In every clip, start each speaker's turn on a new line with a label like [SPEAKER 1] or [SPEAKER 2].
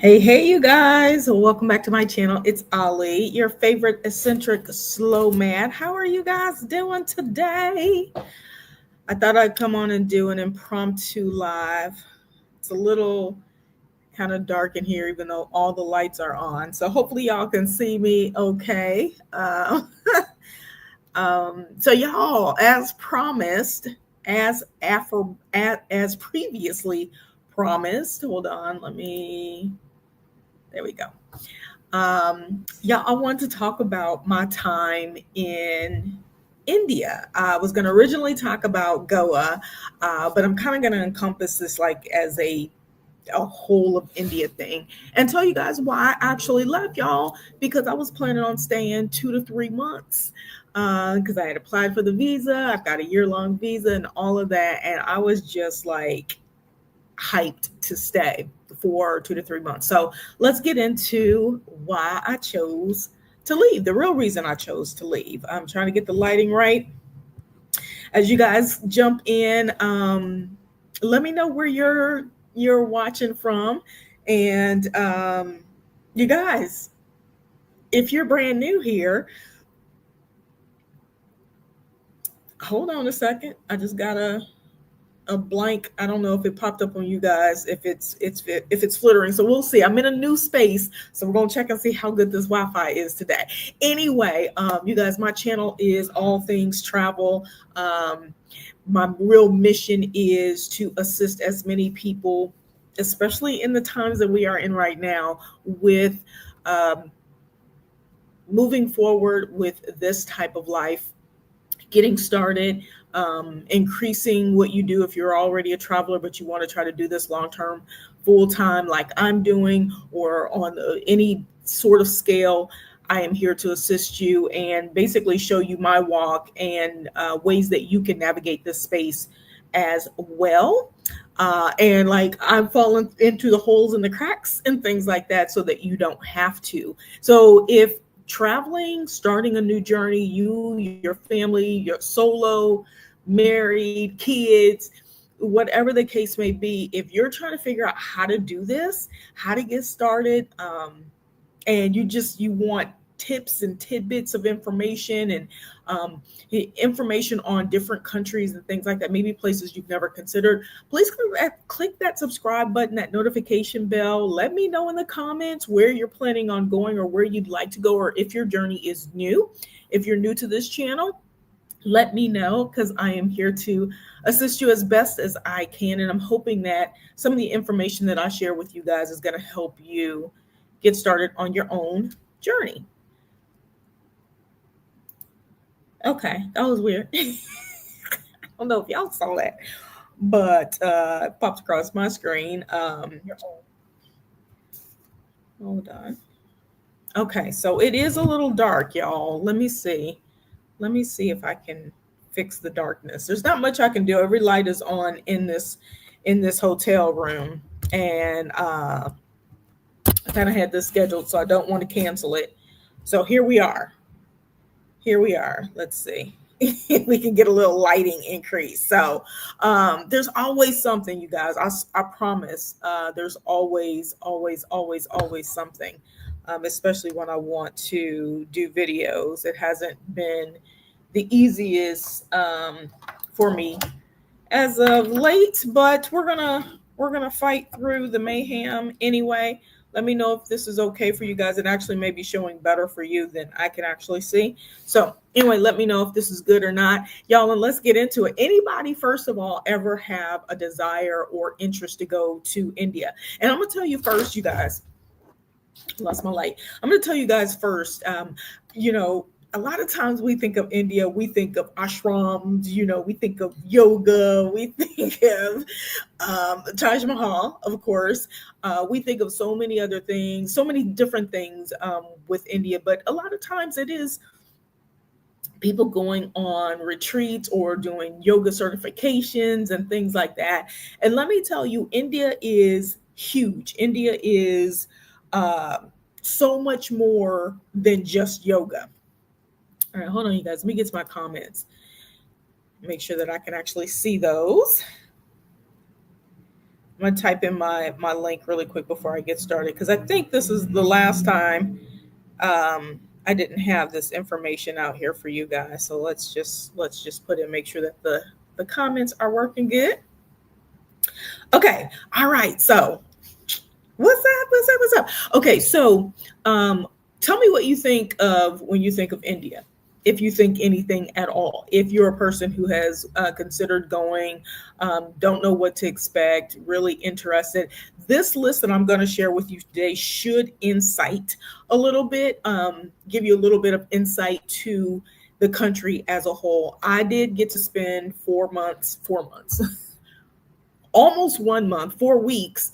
[SPEAKER 1] Hey, you guys. Welcome back to my channel. It's Ali, your favorite eccentric SLO-mad. How are you guys doing today? I thought I'd come on and do an impromptu live. It's a little kind of dark in here, even though all the lights are on. So hopefully y'all can see me okay. So y'all, as promised, as previously promised, hold on, there we go. Yeah, I want to talk about my time in India. I was going to originally talk about Goa, but I'm kind of going to encompass this like as a whole of India thing and tell you guys why I actually left, y'all, because I was planning on staying 2 to 3 months because I had applied for the visa. I've got a year-long visa and all of that, and I was just like hyped to stay for 2 to 3 months. So let's get into why I chose to leave. The real reason I chose to leave. I'm trying to get the lighting right. As you guys jump in, let me know where you're watching from, and you guys, if you're brand new here, hold on a second. I just got a blank. I don't know if it popped up on you guys, if it's flittering. So we'll see. I'm in a new space, so we're gonna check and see how good this Wi-Fi is today. Anyway, you guys, my channel is all things travel. My real mission is to assist as many people, especially in the times that we are in right now, with um, moving forward with this type of life, getting started, increasing what you do if you're already a traveler, but you want to try to do this long term, full time, like I'm doing, or on any sort of scale. I am here to assist you and basically show you my walk and ways that you can navigate this space as well. And like I'm falling into the holes and the cracks and things like that so that you don't have to. So if traveling, starting a new journey, your family, your solo, married, kids, whatever the case may be, if you're trying to figure out how to do this, how to get started, and you want tips and tidbits of information and information on different countries and things like that, maybe places you've never considered, please click that subscribe button, that notification bell. Let me know in the comments where you're planning on going or where you'd like to go, or if your journey is new. If you're new to this channel, let me know, because I am here to assist you as best as I can. And I'm hoping that some of the information that I share with you guys is going to help you get started on your own journey. Okay, that was weird. I don't know if y'all saw that, but it popped across my screen. Hold on. Okay, so it is a little dark, y'all. Let me see. Let me see if I can fix the darkness. There's not much I can do. Every light is on in this hotel room, and I kind of had this scheduled, so I don't want to cancel it. So here we are. Here we are. Let's see if we can get a little lighting increase. So there's always something, you guys. I promise. There's always something. Especially when I want to do videos. It hasn't been the easiest for me as of late, but we're gonna fight through the mayhem anyway. Let me know if this is okay for you guys. It actually may be showing better for you than I can actually see. So anyway, let me know if this is good or not, y'all, and let's get into it. Anybody, first of all, ever have a desire or interest to go to India? And I'm gonna tell you first, you guys. Lost my light. I'm going to tell you guys first. You know, a lot of times we think of India, we think of ashrams, we think of yoga, we think of Taj Mahal, of course. We think of so many other things, so many different things with India, but a lot of times it is people going on retreats or doing yoga certifications and things like that. And let me tell you, India is huge. India is uh, so much more than just yoga. All right, hold on, you guys. Let me get to my comments. Make sure that I can actually see those. I'm gonna type in my link really quick before I get started because I think this is the last time I didn't have this information out here for you guys. So let's just put in, make sure that the comments are working good. Okay, all right. So what's up? What's up? What's up? Okay, so tell me what you think of when you think of India. If you think anything at all, if you're a person who has considered going, don't know what to expect, really interested, this list that I'm going to share with you today should insight a little bit, give you a little bit of insight to the country as a whole. I did get to spend 4 months, almost 1 month, 4 weeks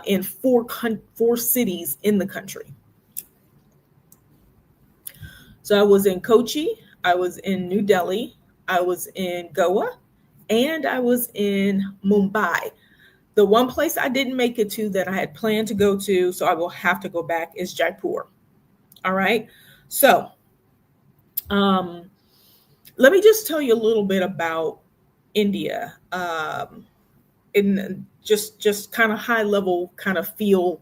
[SPEAKER 1] in four cities in the country. So I was in Kochi, I was in New Delhi, I was in Goa, and I was in Mumbai. The one place I didn't make it to that I had planned to go to, so I will have to go back, is Jaipur. All right. So um, let me just tell you a little bit about India. In just kind of high level kind of feel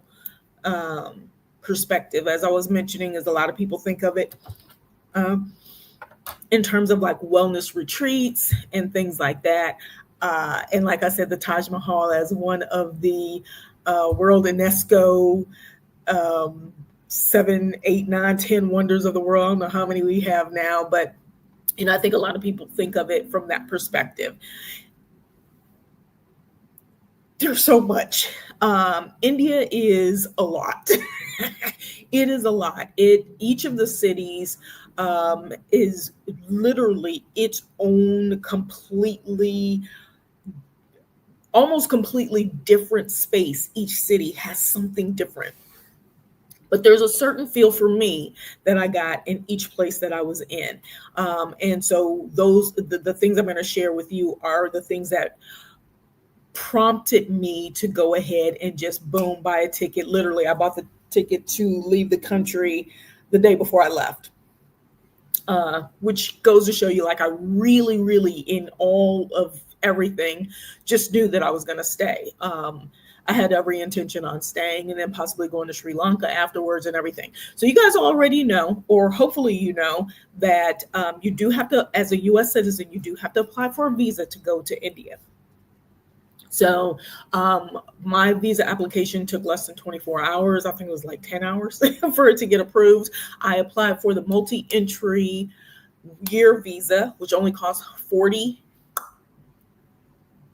[SPEAKER 1] perspective. As I was mentioning, as a lot of people think of it um, in terms of like wellness retreats and things like that. And like I said, the Taj Mahal as one of the World UNESCO um, 7, 8, 9, 10 wonders of the world. I don't know how many we have now, but I think a lot of people think of it from that perspective. There's so much. India is a lot. It is a lot. Each of the cities is literally its own completely, almost completely different space. Each city has something different. But there's a certain feel for me that I got in each place that I was in. And so the things I'm going to share with you are the things that prompted me to go ahead and just boom, buy a ticket. Literally, I bought the ticket to leave the country the day before I left. Which goes to show you, like, I really, really, in all of everything, just knew that I was going to stay. I had every intention on staying and then possibly going to Sri Lanka afterwards and everything. So you guys already know, or hopefully you know, that you do have to, as a U.S. citizen, you do have to apply for a visa to go to India. So my visa application took less than 24 hours. I think it was like 10 hours for it to get approved. I applied for the multi-entry year visa, which only costs 40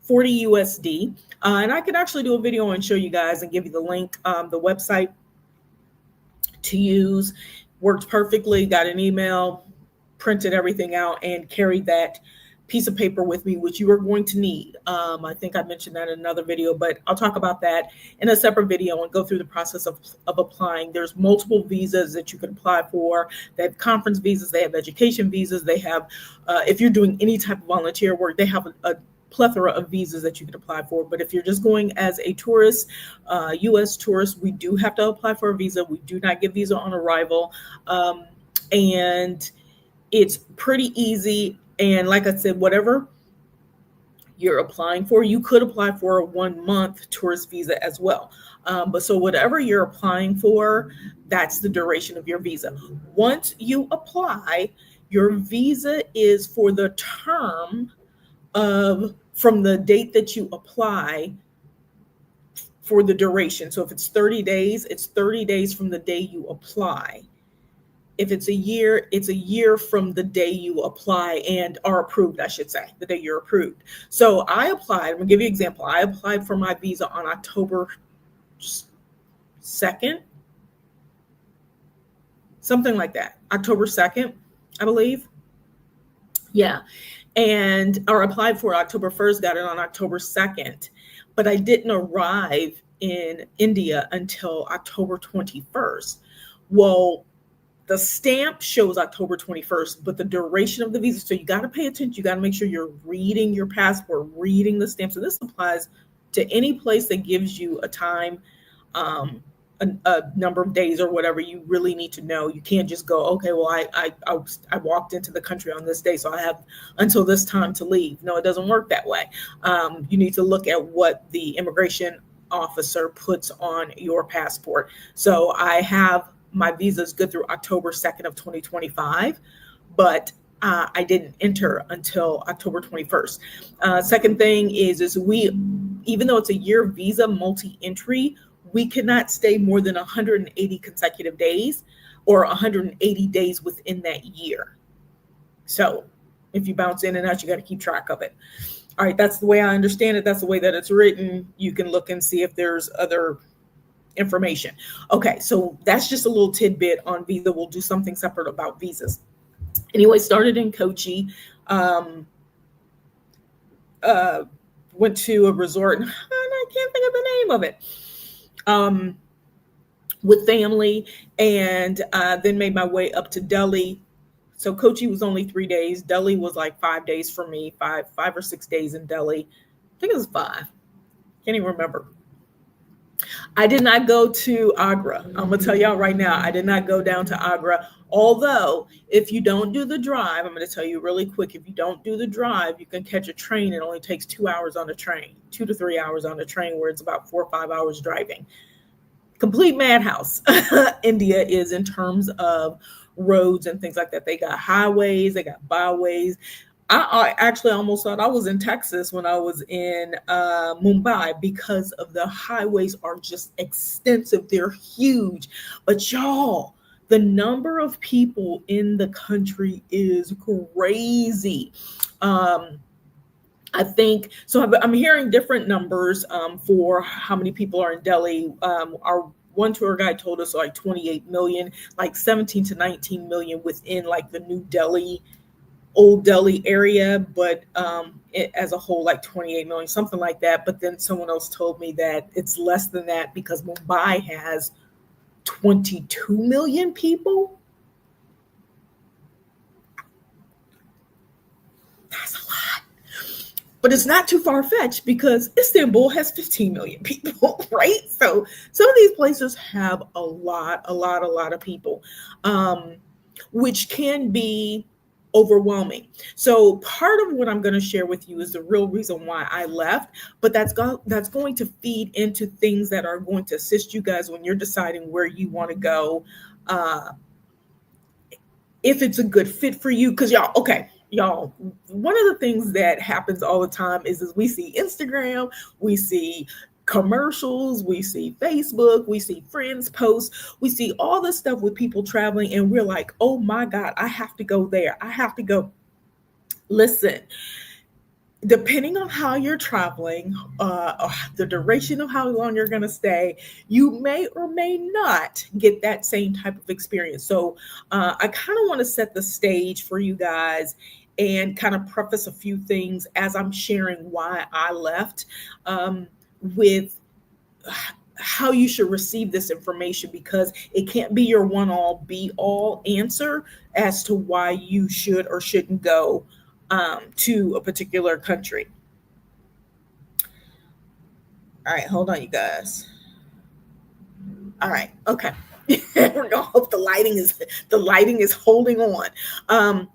[SPEAKER 1] USD. And I could actually do a video and show you guys and give you the link, the website to use. Worked perfectly, got an email, printed everything out, and carried that piece of paper with me, which you are going to need. I think I mentioned that in another video, but I'll talk about that in a separate video and go through the process of applying. There's multiple visas that you can apply for. They have conference visas, they have education visas, they have, if you're doing any type of volunteer work, they have a plethora of visas that you can apply for. But if you're just going as a tourist, U.S. tourist, we do have to apply for a visa. We do not get visa on arrival. And it's pretty easy. And like I said, whatever you're applying for, you could apply for a 1-month tourist visa as well. But so whatever you're applying for, that's the duration of your visa. Once you apply, your visa is for the term of from the date that you apply for the duration. So if it's 30 days, it's 30 days from the day you apply. If it's a year from the day you apply and are approved, I should say, the day you're approved. So I applied, I'm gonna give you an example. I applied for my visa on October 2nd, something like that. October 2nd, I believe. Yeah. Or applied for October 1st, got it on October 2nd, but I didn't arrive in India until October 21st. Well, the stamp shows October 21st, but the duration of the visa, so you got to pay attention. You got to make sure you're reading your passport, reading the stamp. So this applies to any place that gives you a time a number of days or whatever. You really need to know. You can't just go, okay, well, I walked into the country on this day, so I have until this time to leave. No, it doesn't work that way. You need to look at what the immigration officer puts on your passport. So I have my visa is good through October 2nd of 2025, but I didn't enter until October 21st. Second thing is we, even though it's a year visa multi-entry, we cannot stay more than 180 consecutive days or 180 days within that year. So if you bounce in and out, you got to keep track of it. All right, that's the way I understand it. That's the way that it's written. You can look and see if there's other information. Okay, so that's just a little tidbit on visa. We'll do something separate about visas. Anyway, started in Kochi, went to a resort, and I can't think of the name of it, with family, and then made my way up to Delhi. So Kochi was only 3 days. Delhi was like 5 days for me, five or 6 days in Delhi. I think it was 5. Can't even remember. I did not go to Agra. I'm going to tell y'all right now, I did not go down to Agra. Although, if you don't do the drive, I'm going to tell you really quick, if you don't do the drive, you can catch a train. It only takes 2 hours on a train, 2 to 3 hours on a train, where it's about 4 or 5 hours driving. Complete madhouse. India is in terms of roads and things like that. They got highways, they got byways. I actually almost thought I was in Texas when I was in Mumbai, because of the highways are just extensive. They're huge. But y'all, the number of people in the country is crazy. I think, so I'm hearing different numbers for how many people are in Delhi. Our one tour guide told us like 28 million, like 17 to 19 million within like the New Delhi, Old Delhi area, but it, as a whole, like 28 million, something like that. But then someone else told me that it's less than that because Mumbai has 22 million people. That's a lot. But it's not too far-fetched because Istanbul has 15 million people, right? So some of these places have a lot of people, which can be overwhelming. So part of what I'm going to share with you is the real reason why I left, but that's going to feed into things that are going to assist you guys when you're deciding where you want to go, if it's a good fit for you. Because y'all, one of the things that happens all the time is we see Instagram, we see commercials, we see Facebook, we see friends posts, we see all this stuff with people traveling, and we're like, oh my God, I have to go there. I have to go. Listen, depending on how you're traveling, the duration of how long you're going to stay, you may or may not get that same type of experience. So I kind of want to set the stage for you guys and kind of preface a few things as I'm sharing why I left, with how you should receive this information, because it can't be your one all be all answer as to why you should or shouldn't go to a particular country. All right, hold on, you guys. All right, okay. We're gonna hope the lighting is holding on.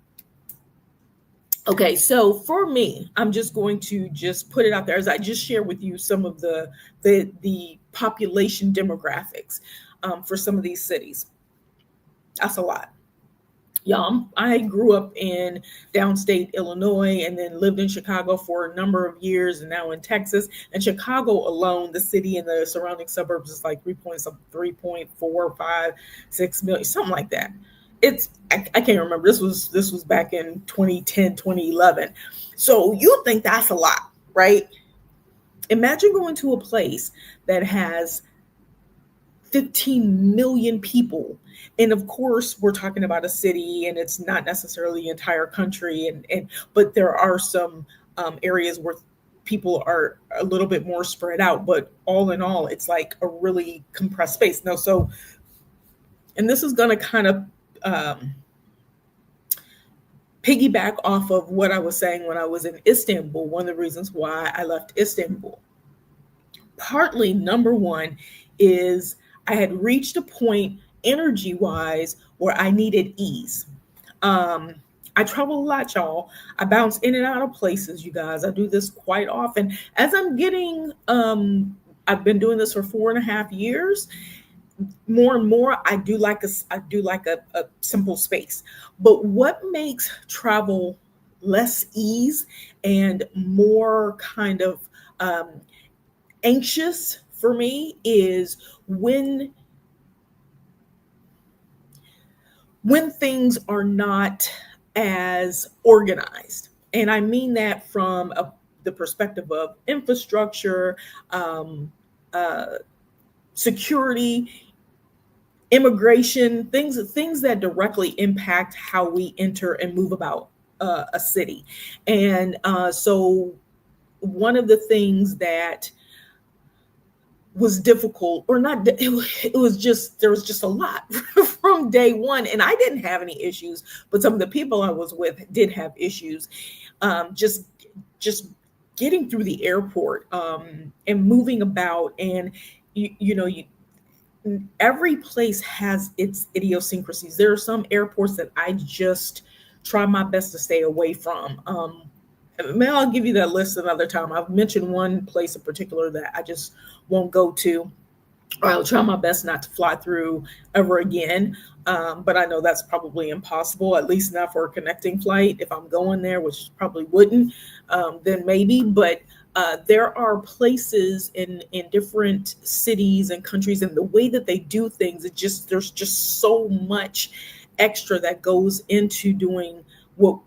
[SPEAKER 1] Okay, so for me, I'm just going to just put it out there as I just share with you some of the population demographics for some of these cities. That's a lot. Y'all, I grew up in downstate Illinois and then lived in Chicago for a number of years, and now in Texas. And Chicago alone, the city and the surrounding suburbs, is like 3.456 million, something like that. I can't remember. This was back in 2010, 2011. So you think that's a lot, right? Imagine going to a place that has 15 million people. And of course, we're talking about a city, and it's not necessarily the entire country. But there are some areas where people are a little bit more spread out. But all in all, it's like a really compressed space. Now, so, and this is going to kind of piggyback off of what I was saying when I was in Istanbul. One of the reasons why I left Istanbul, partly number one, is I had reached a point energy wise where I needed ease. Um, I travel a lot, y'all. I bounce in and out of places, you guys. I do this quite often. As I'm getting, I've been doing this for 4.5 years. More and more, I do like a simple space. But what makes travel less ease and more kind of um, anxious for me is when things are not as organized. And I mean that from the perspective of infrastructure, um, uh, security, immigration, things that directly impact how we enter and move about a city. And so one of the things that was difficult, or not, it was just, there was just a lot from day one, and I didn't have any issues, but some of the people I was with did have issues. Just getting through the airport, and moving about, and you every place has its idiosyncrasies. There are some airports that I just try my best to stay away from. Maybe I'll give you that list another time. I've mentioned one place in particular that I just won't go to, or I'll try my best not to fly through ever again. But I know that's probably impossible, at least not for a connecting flight. If I'm going there, which probably wouldn't, then maybe. But there are places in different cities and countries, and the way that they do things, there's just so much extra that goes into doing what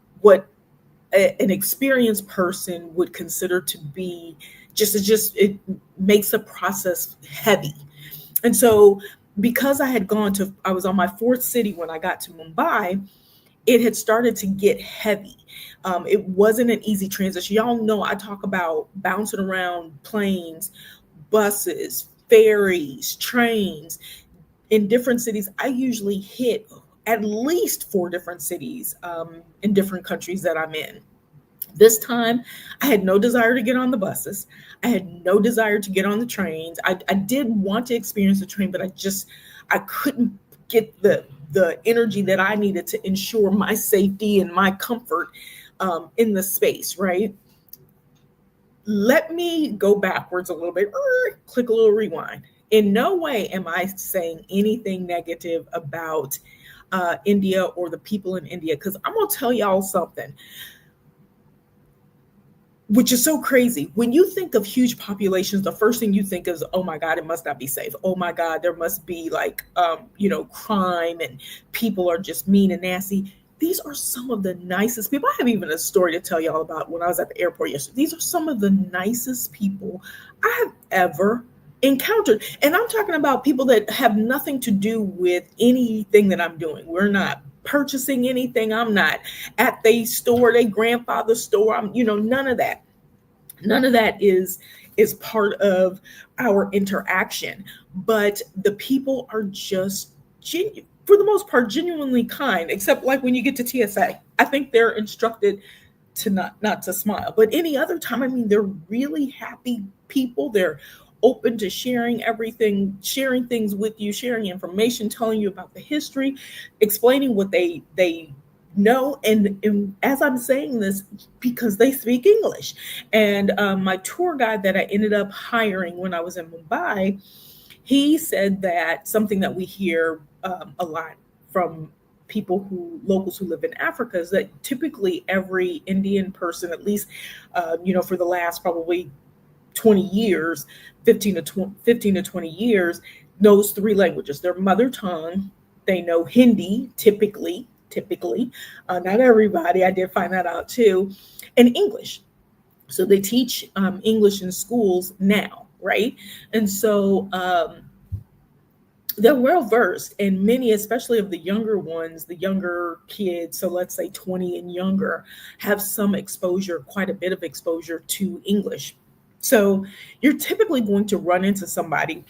[SPEAKER 1] an experienced person would consider to be just it makes the process heavy. And so, because I was on my fourth city when I got to Mumbai, it had started to get heavy. It wasn't an easy transition. Y'all know I talk about bouncing around planes, buses, ferries, trains in different cities. I usually hit at least four different cities in different countries that I'm in. This time, I had no desire to get on the buses. I had no desire to get on the trains. I did want to experience the train, but I couldn't get the energy that I needed to ensure my safety and my comfort in the space, right? Let me go backwards a little bit, click a little rewind. In no way am I saying anything negative about India or the people in India, because I'm going to tell y'all something which is so crazy. When you think of huge populations, the first thing you think is, oh my God, it must not be safe. Oh my God, there must be like, crime, and people are just mean and nasty. These are some of the nicest people. I have even a story to tell y'all about when I was at the airport yesterday. These are some of the nicest people I have ever encountered. And I'm talking about people that have nothing to do with anything that I'm doing. We're not purchasing anything. I'm not at the store, their grandfather's store. None of that. None of that is part of our interaction. But the people are just for the most part genuinely kind, except like when you get to TSA. I think they're instructed to not to smile. But any other time, I mean, they're really happy people. They're open to sharing everything, sharing things with you, sharing information, telling you about the history, explaining what they know. And as I'm saying this, because they speak English. And my tour guide that I ended up hiring when I was in Mumbai, he said that something that we hear a lot from locals who live in Africa, is that typically every Indian person, at least, for the last probably 20 years, 15 to 20 years, knows three languages: their mother tongue. They know Hindi, typically, not everybody. I did find that out too, and English. So they teach English in schools now, right? And so they're well versed, and many, especially of the younger ones, the younger kids, so let's say 20 and younger, have some exposure, quite a bit of exposure to English. So you're typically going to run into somebody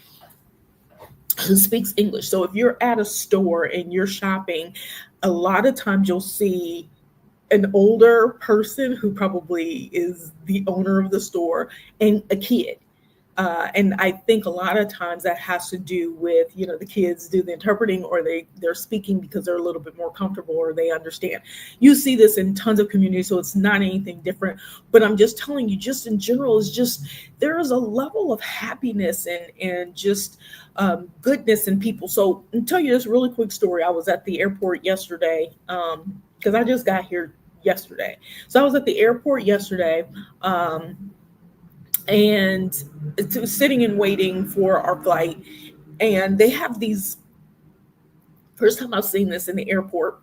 [SPEAKER 1] who speaks English. So if you're at a store and you're shopping, a lot of times you'll see an older person who probably is the owner of the store, and a kid. And I think a lot of times that has to do with, the kids do the interpreting, or they're speaking because they're a little bit more comfortable or they understand. You see this in tons of communities, so it's not anything different. But I'm just telling you, just in general, is just there is a level of happiness and just goodness in people. So I'll tell you this really quick story. I was at the airport yesterday, because I just got here yesterday. So I was at the airport yesterday. And sitting and waiting for our flight, and they have these, first time I've seen this in the airport,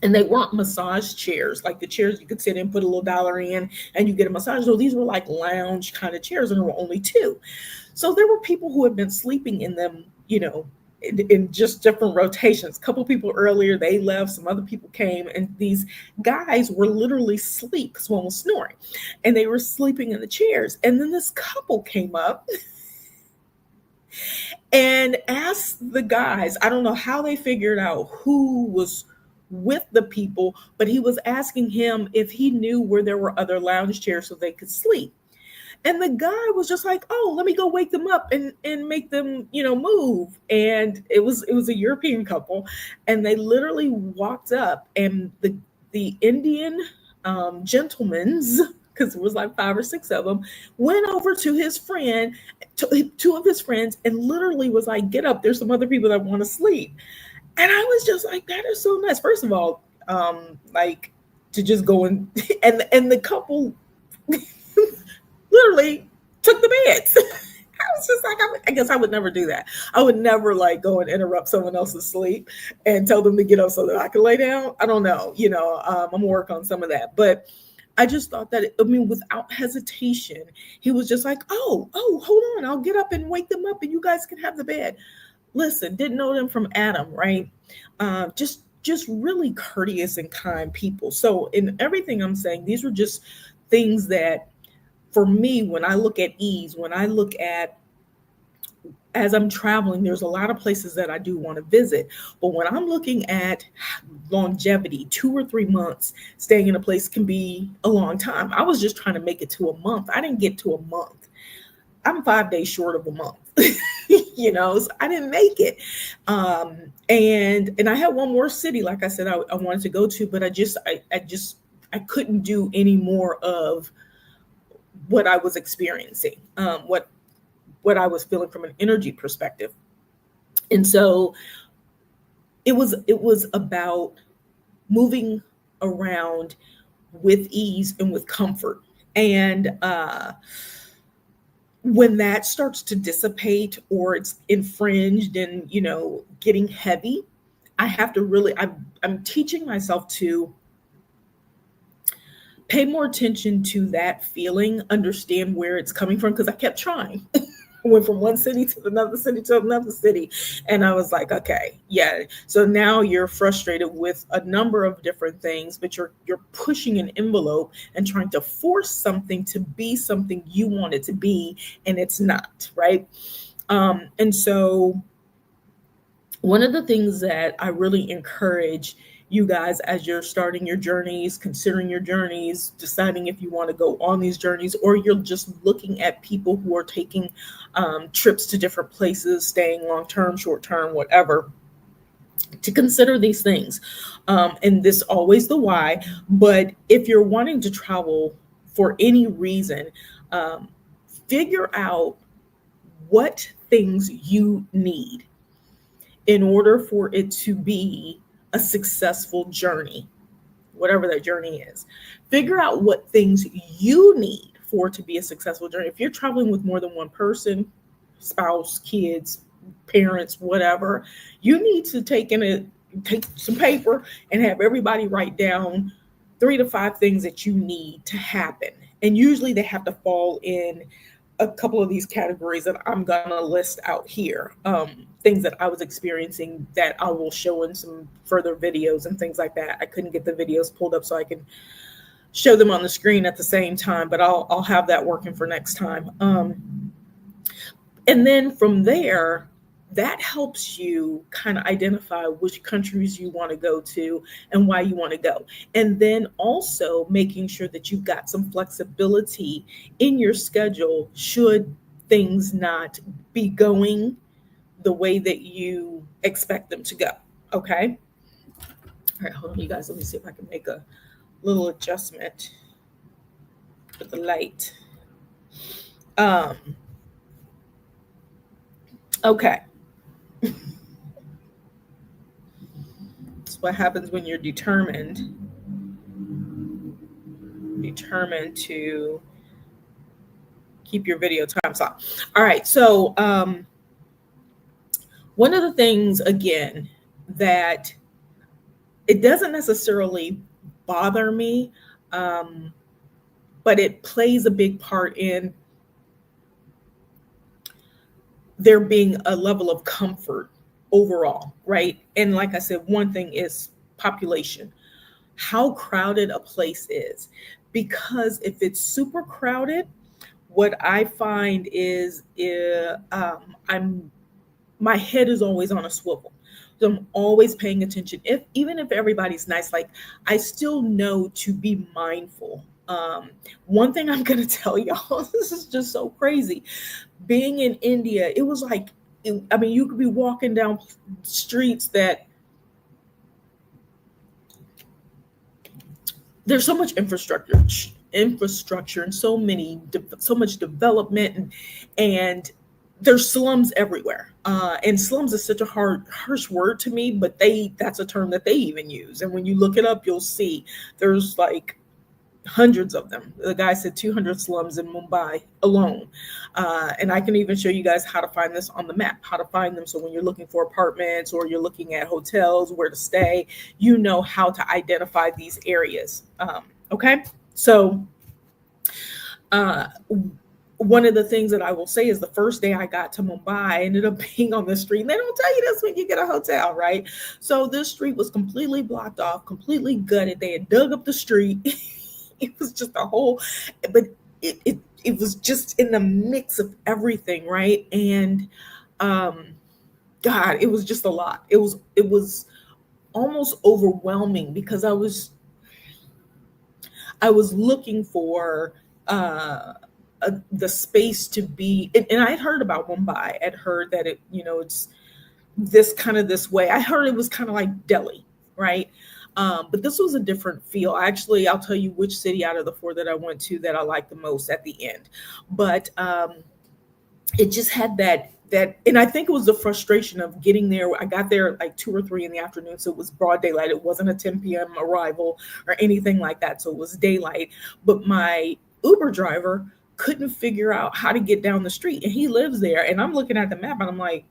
[SPEAKER 1] and they weren't massage chairs like the chairs you could sit in, put a little dollar in, and you get a massage. So these were like lounge kind of chairs, and there were only two. So there were people who had been sleeping in them, in just different rotations. A couple people earlier, they left, some other people came, and these guys were literally asleep because one was snoring, and they were sleeping in the chairs. And then this couple came up and asked the guys, I don't know how they figured out who was with the people, but he was asking him if he knew where there were other lounge chairs so they could sleep. And the guy was just like, "Oh, let me go wake them up and make them, move." And it was a European couple, and they literally walked up, and the Indian gentlemen's, because it was like 5 or 6 of them, went over to his friend, two of his friends, and literally was like, "Get up! There's some other people that want to sleep." And I was just like, "That is so nice." First of all, like to just go and the couple literally took the beds. I was just like, I guess I would never do that. I would never like go and interrupt someone else's sleep and tell them to get up so that I can lay down. I don't know, I'm gonna work on some of that. But I just thought that, without hesitation, he was just like, oh, hold on, I'll get up and wake them up and you guys can have the bed. Listen, didn't know them from Adam, right? Just really courteous and kind people. So in everything I'm saying, these were just things that, for me, when I look at ease, when I look at, as I'm traveling, there's a lot of places that I do want to visit. But when I'm looking at longevity, 2 or 3 months staying in a place can be a long time. I was just trying to make it to a month. I didn't get to a month. I'm 5 days short of a month. So I didn't make it. And I had one more city, like I said, I wanted to go to, but I couldn't do any more of what I was experiencing, what I was feeling from an energy perspective. And so it was about moving around with ease and with comfort. And when that starts to dissipate or it's infringed and, getting heavy, I have to really, I'm teaching myself to pay more attention to that feeling, understand where it's coming from, because I kept trying. I went from one city to another city to another city. And I was like, okay, yeah. So now you're frustrated with a number of different things, but you're pushing an envelope and trying to force something to be something you want it to be, and it's not, right? And so one of the things that I really encourage you guys, as you're starting your journeys, considering your journeys, deciding if you want to go on these journeys, or you're just looking at people who are taking trips to different places, staying long-term, short-term, whatever, to consider these things. And this always the why. But if you're wanting to travel for any reason, figure out what things you need in order for it to be a successful journey, whatever that journey is. Figure out what things you need for it to be a successful journey. If you're traveling with more than one person, spouse, kids, parents, whatever, you need to take some paper and have everybody write down 3 to 5 things that you need to happen. And usually they have to fall in a couple of these categories that I'm gonna list out here. Things that I was experiencing that I will show in some further videos and things like that. I couldn't get the videos pulled up so I can show them on the screen at the same time, but I'll have that working for next time. And then from there, that helps you kind of identify which countries you want to go to and why you want to go. And then also making sure that you've got some flexibility in your schedule should things not be going the way that you expect them to go. Okay. All right, hold on, you guys. Let me see if I can make a little adjustment with the light. Um, okay. That's what happens when you're determined to keep your video times off. All right. So one of the things again that it doesn't necessarily bother me, um, but it plays a big part in there being a level of comfort overall, right? And like I said, one thing is population, how crowded a place is. Because if it's super crowded, what I find is I'm my head is always on a swivel. So I'm always paying attention. If even if everybody's nice, like I still know to be mindful. One thing I'm gonna tell y'all, this is just so crazy. Being in India, it was like, I mean, you could be walking down streets that there's so much infrastructure and so much development and there's slums everywhere. And slums is such a harsh word to me, but that's a term that they even use. And when you look it up, you'll see there's like hundreds of them. The guy said 200 slums in Mumbai alone. And I can even show you guys how to find this on the map, how to find them. So when you're looking for apartments or you're looking at hotels, where to stay, you know how to identify these areas. Okay. So uh, one of the things that I will say is the first day I got to Mumbai, I ended up being on the street. And they don't tell you this when you get a hotel, right? So this street was completely blocked off, completely gutted. They had dug up the street. It was just a whole, but it was just in the mix of everything, right? And God, it was just a lot. It was almost overwhelming because I was looking for the space to be, and I had heard about Mumbai. I'd heard that it's this way. I heard it was kind of like Delhi, right? But this was a different feel. Actually, I'll tell you which city out of the four that I went to that I liked the most at the end. But it just had that, and I think it was the frustration of getting there. I got there like 2 or 3 in the afternoon, so it was broad daylight. It wasn't a 10 p.m. arrival or anything like that, so it was daylight. But my Uber driver couldn't figure out how to get down the street, and he lives there. And I'm looking at the map, and I'm like,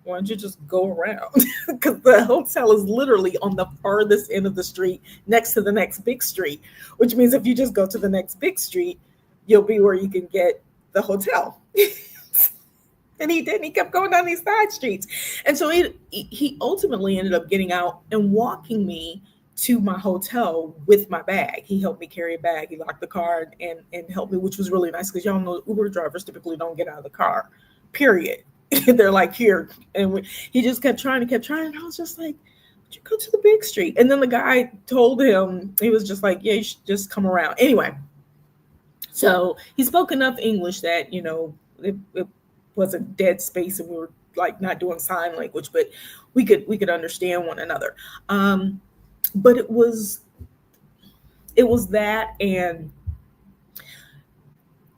[SPEAKER 1] why don't you just go around? Because the hotel is literally on the farthest end of the street next to the next big street, which means if you just go to the next big street, you'll be where you can get the hotel. And he didn't. He kept going down these side streets. And so he ultimately ended up getting out and walking me to my hotel with my bag. He helped me carry a bag. He locked the car and helped me, which was really nice because y'all know Uber drivers typically don't get out of the car, period. They're like, here. And he just kept trying. And I was just like, would you go to the big street? And then the guy told him, he was just like, yeah, you should just come around. Anyway, so he spoke enough English that, it was a dead space and we were like not doing sign language, but we could understand one another. But it was that, and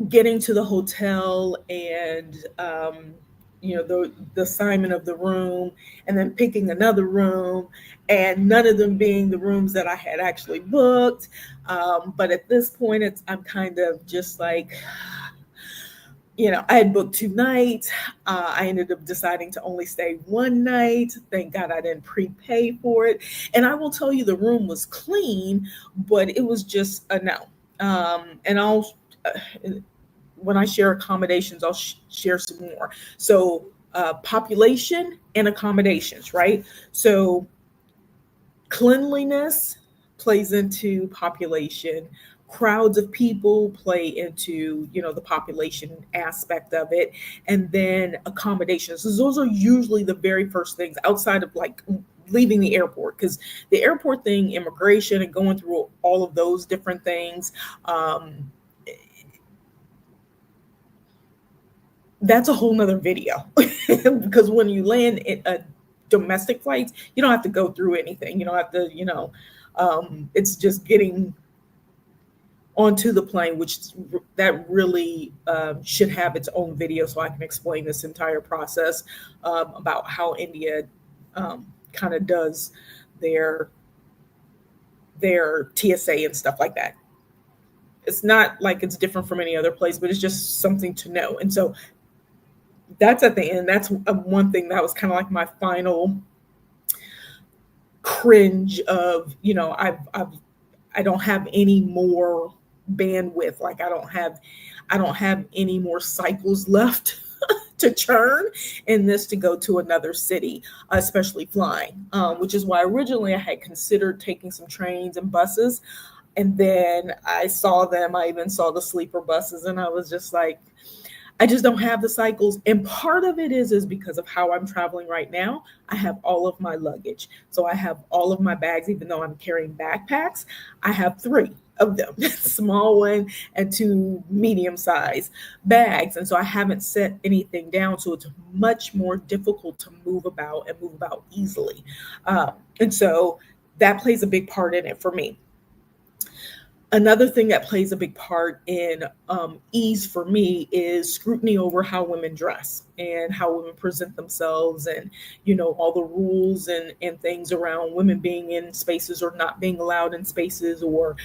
[SPEAKER 1] getting to the hotel and the assignment of the room, and then picking another room, and none of them being the rooms that I had actually booked. But at this point, I'm kind of just like, I had booked 2 nights. I ended up deciding to only stay 1 night. Thank God I didn't prepay for it. And I will tell you, the room was clean, but it was just a no. And when I share accommodations, I'll share some more. So population and accommodations, right? So cleanliness plays into population. crowds of people play into, the population aspect of it, and then accommodations. So those are usually the very first things outside of like leaving the airport, because the airport thing, immigration and going through all of those different things, um, that's a whole nother video. Because when you land in a domestic flights, you don't have to go through anything. You don't have to, it's just getting onto the plane, which that really should have its own video so I can explain this entire process, about how India kind of does their TSA and stuff like that. It's not like it's different from any other place, but it's just something to know. And so that's at the end. That's one thing that was kind of like my final cringe of, I don't have any more bandwidth. Like I don't have any more cycles left to churn in this to go to another city, especially flying, which is why originally I had considered taking some trains and buses. And then I saw them, I even saw the sleeper buses, and I was just like, I just don't have the cycles. And part of it is because of how I'm traveling right now. I have all of my luggage. So I have all of my bags, even though I'm carrying backpacks, I have three of them, small one and two medium size bags. And so I haven't set anything down. So it's much more difficult to move about and move about easily. And so that plays a big part in it for me. Another thing that plays a big part in ease for me is scrutiny over how women dress and how women present themselves, and all the rules and things around women being in spaces or not being allowed in spaces, or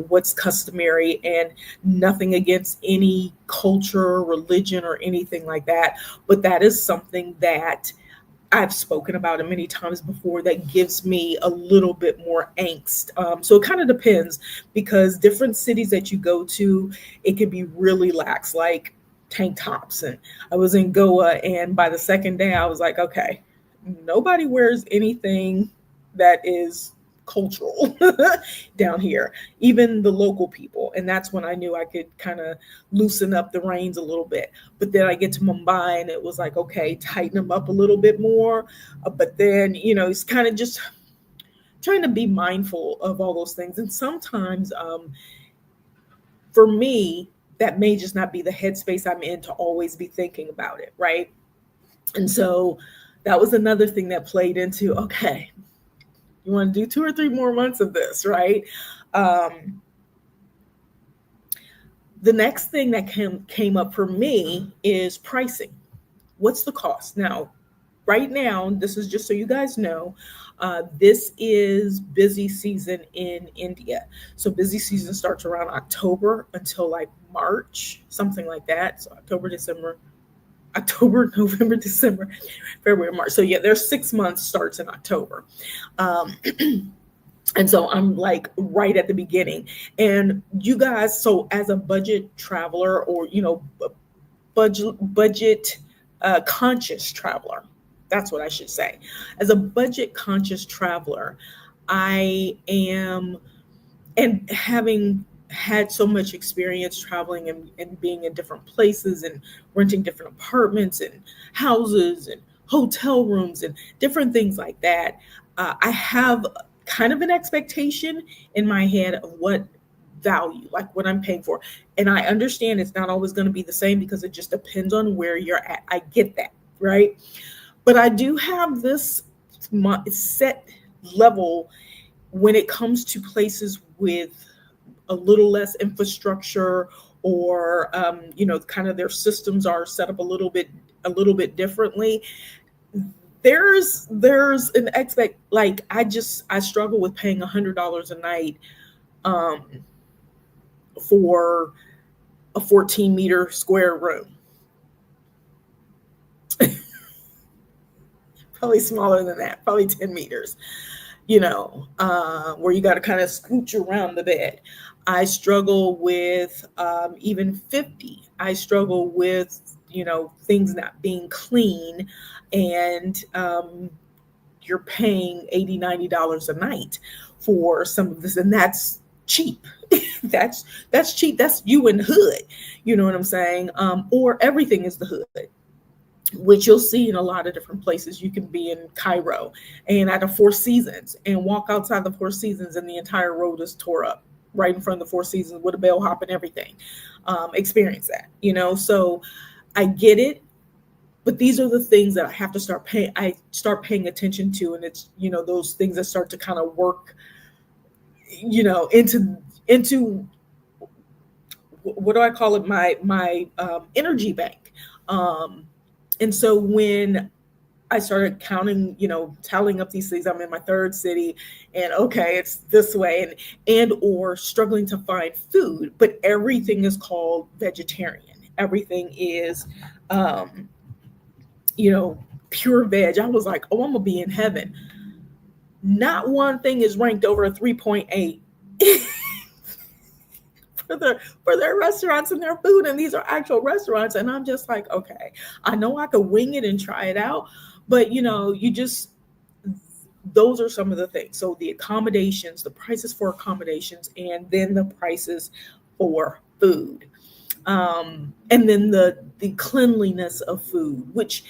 [SPEAKER 1] what's customary. And nothing against any culture, religion, or anything like that, but that is something that I've spoken about it many times before, that gives me a little bit more angst. So it kind of depends, because different cities that you go to, it could be really lax, like tank tops. And I was in Goa, and by the second day, I was like, okay, nobody wears anything that is cultural down here, even the local people. And that's when I knew I could kind of loosen up the reins a little bit. But then I get to Mumbai, and it was like, okay, tighten them up a little bit more. But then, it's kind of just trying to be mindful of all those things. And sometimes, for me, that may just not be the headspace I'm in to always be thinking about it, right? And so that was another thing that played into, okay, you want to do 2 or 3 more months of this, right? The next thing that came up for me is pricing. What's the cost? Now, right now, this is just so you guys know, this is busy season in India. So busy season starts around October until like March, something like that. So October, November, December, February, March. So yeah, there's 6 months starts in October. And so I'm like right at the beginning. And you guys, so as a budget traveler, or, budget conscious traveler, that's what I should say. As a budget conscious traveler, I am, and having had so much experience traveling and being in different places and renting different apartments and houses and hotel rooms and different things like that, I have kind of an expectation in my head of what value, like what I'm paying for. And I understand it's not always going to be the same, because it just depends on where you're at. I get that, right? But I do have this set level when it comes to places with a little less infrastructure, or kind of their systems are set up a little bit differently. There's an expect, like I struggle with paying $100 a night for a 14-meter square room. Probably smaller than that, probably 10 meters, where you got to kind of scooch around the bed. I struggle with even 50. I struggle with, things not being clean, and you're paying $80, $90 a night for some of this. And that's cheap. That's cheap. That's you in the hood. You know what I'm saying? Or everything is the hood, which you'll see in a lot of different places. You can be in Cairo and at the Four Seasons and walk outside the Four Seasons and the entire road is tore up right in front of the Four Seasons with a bellhop and everything. Experience that, So I get it, but these are the things that I have to start paying attention to, and it's those things that start to kind of work, into what do I call it, my energy bank. Um, and so when I started counting, tallying up these things. I'm in my third city, and okay, it's this way, and or struggling to find food, but everything is called vegetarian. Everything is, um, pure veg. I was like, oh, I'm gonna be in heaven. Not one thing is ranked over a 3.8 for their restaurants and their food, and these are actual restaurants. And I'm just like, okay, I know I could wing it and try it out, but you just those are some of the things. So the accommodations, the prices for accommodations, and then the prices for food, and then the cleanliness of food, which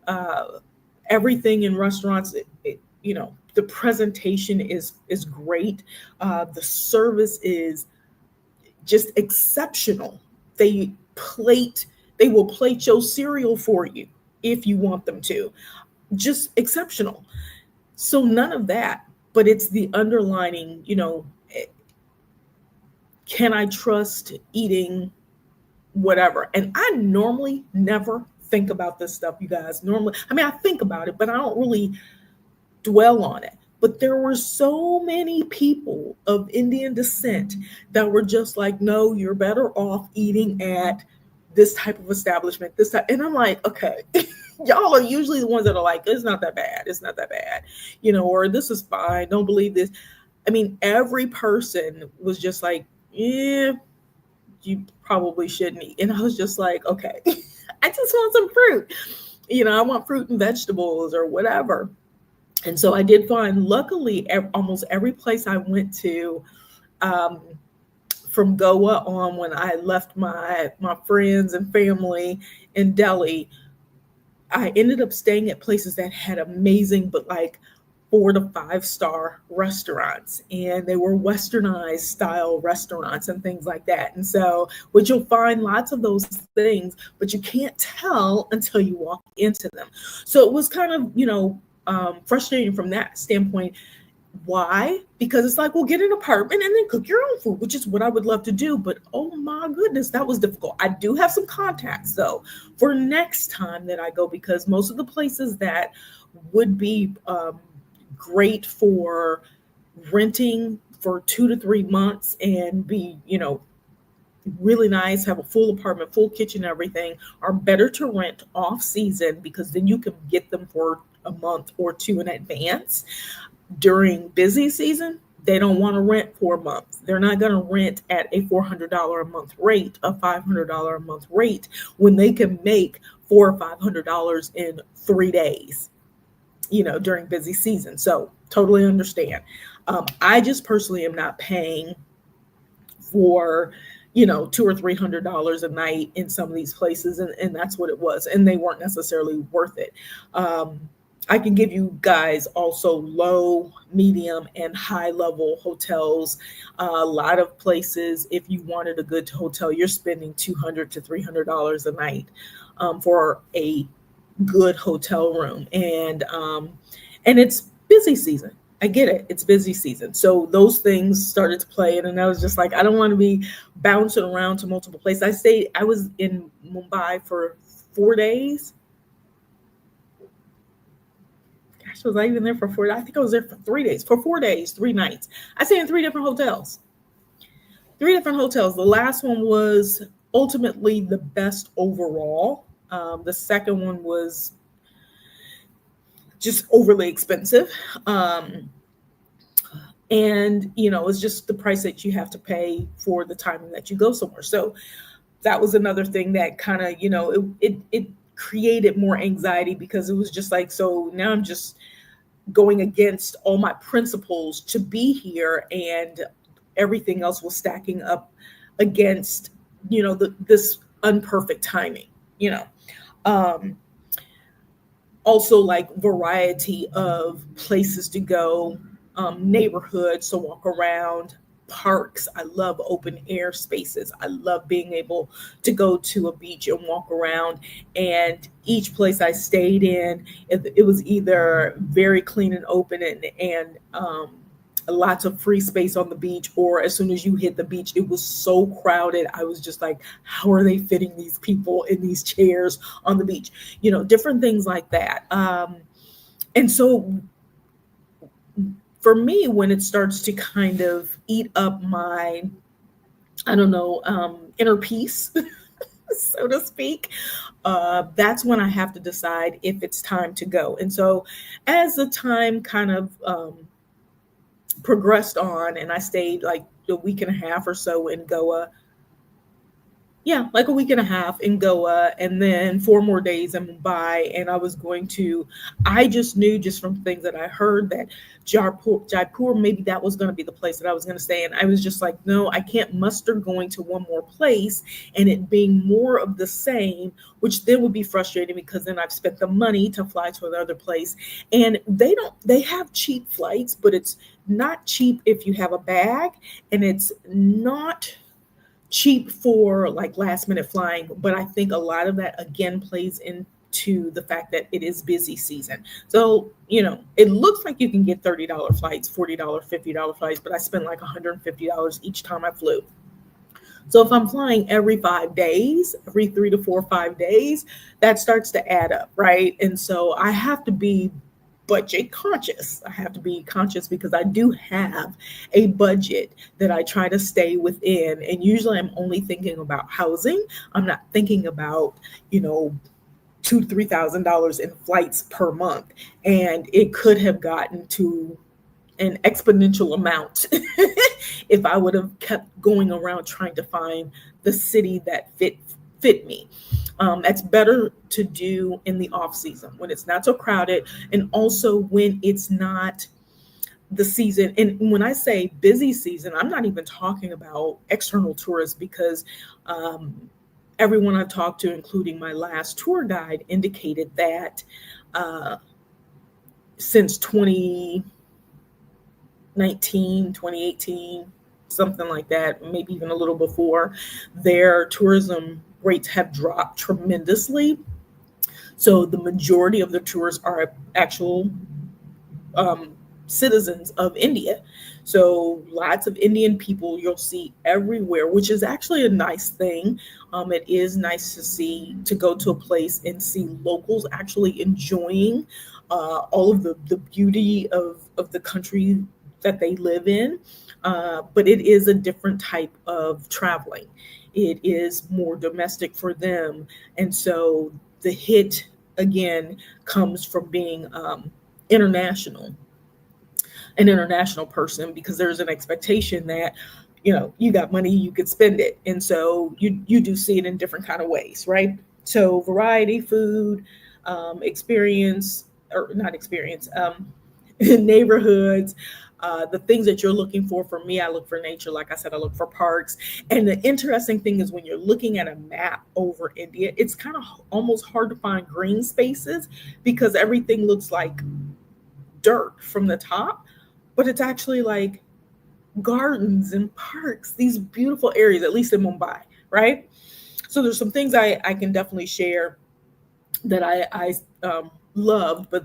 [SPEAKER 1] uh, everything in restaurants, the presentation is great, the service is just exceptional. They plate they will plate your cereal for you if you want them to. Just exceptional. So none of that, but it's the underlining, can I trust eating whatever? And I normally never think about this stuff, you guys. Normally, I mean, I think about it, but I don't really dwell on it. But there were so many people of Indian descent that were just like, no, you're better off eating at this type of establishment, this type. And I'm like, okay, y'all are usually the ones that are like, it's not that bad. It's not that bad, or this is fine. Don't believe this. I mean, every person was just like, yeah, you probably shouldn't eat. And I was just like, okay, I just want some fruit. I want fruit and vegetables or whatever. And so I did find, luckily, almost every place I went to, um, from Goa on, when I left my friends and family in Delhi, I ended up staying at places that had amazing, but like 4 to 5 star restaurants, and they were westernized style restaurants and things like that. And so, which you'll find lots of those things, but you can't tell until you walk into them. So it was kind of, frustrating from that standpoint. Why? Because it's like, well, get an apartment and then cook your own food, which is what I would love to do. But oh my goodness, that was difficult. I do have some contacts though for next time that I go, because most of the places that would be great for renting for 2 to 3 months and be, really nice, have a full apartment, full kitchen, everything, are better to rent off season, because then you can get them for a month or two in advance. During busy season, they don't want to rent for a month. They're not going to rent at a $400 a month rate, a $500 a month rate, when they can make $400 or $500 in 3 days, during busy season. So totally understand. I just personally am not paying for, $200 or $300 a night in some of these places. And that's what it was. And they weren't necessarily worth it. I can give you guys also low, medium, and high level hotels. A lot of places, if you wanted a good hotel, you're spending $200 to $300 a night for a good hotel room. And it's busy season. I get it. It's busy season. So those things started to play. And I was just like, I don't want to be bouncing around to multiple places. I was in Mumbai for 4 days. Gosh, was I even there for 4 days? I think I was there for 3 days. For 4 days, 3 nights. I stayed in 3 different hotels. 3 different hotels. The last one was ultimately the best overall. The second one was just overly expensive. And, it's just the price that you have to pay for the time that you go somewhere. So that was another thing that kind of, it created more anxiety, because it was just like, so now I'm just going against all my principles to be here, and everything else was stacking up against, this unperfect timing, you know. Um, Also, like, variety of places to go, neighborhoods to walk around, parks. I love open air spaces. I love being able to go to a beach and walk around. And each place I stayed in, it was either very clean and open, and lots of free space on the beach, or as soon as you hit the beach, it was so crowded. I was just like, how are they fitting these people in these chairs on the beach? Different things like that. And so for me, when it starts to kind of eat up my, I don't know, inner peace, so to speak, that's when I have to decide if it's time to go. And so as the time kind of progressed on, and I stayed like a week and a half or so in Goa. Yeah, like a week and a half in Goa, and then 4 more days in Mumbai. And I just knew, just from things that I heard, that Jaipur, maybe that was going to be the place that I was going to stay. And I was just like, no, I can't muster going to one more place and it being more of the same, which then would be frustrating, because then I've spent the money to fly to another place. And they have cheap flights, but it's not cheap if you have a bag, and it's not cheap for like last minute flying. But I think a lot of that again plays into the fact that it is busy season. So, it looks like you can get $30 flights, $40, $50 flights, but I spent like $150 each time I flew. So if I'm flying every 5 days, every 3 to 4 or 5 days, that starts to add up, right? And so I have to be budget conscious. I have to be conscious, because I do have a budget that I try to stay within. And usually I'm only thinking about housing. I'm not thinking about, $2,000 to $3,000 in flights per month. And it could have gotten to an exponential amount if I would have kept going around trying to find the city that fit me. That's better to do in the off season, when it's not so crowded, and also when it's not the season. And when I say busy season, I'm not even talking about external tourists, because everyone I've talked to, including my last tour guide, indicated that since 2018, something like that, maybe even a little before, their tourism rates have dropped tremendously. So the majority of the tours are actual um, citizens of India. So lots of Indian people you'll see everywhere, which is actually a nice thing. It is nice to go to a place and see locals actually enjoying all of the beauty of the country that they live in. But it is a different type of traveling. It is more domestic for them. And so the hit, again, comes from being international an international person, because there's an expectation that you got money, you could spend it. And so you do see it in different kind of ways, right? So variety, food, experience, or not experience, neighborhoods, the things that you're looking for me, I look for nature. Like I said, I look for parks. And the interesting thing is, when you're looking at a map over India, it's kind of almost hard to find green spaces, because everything looks like dirt from the top, but it's actually like gardens and parks, these beautiful areas, at least in Mumbai, right? So there's some things I can definitely share that I loved, but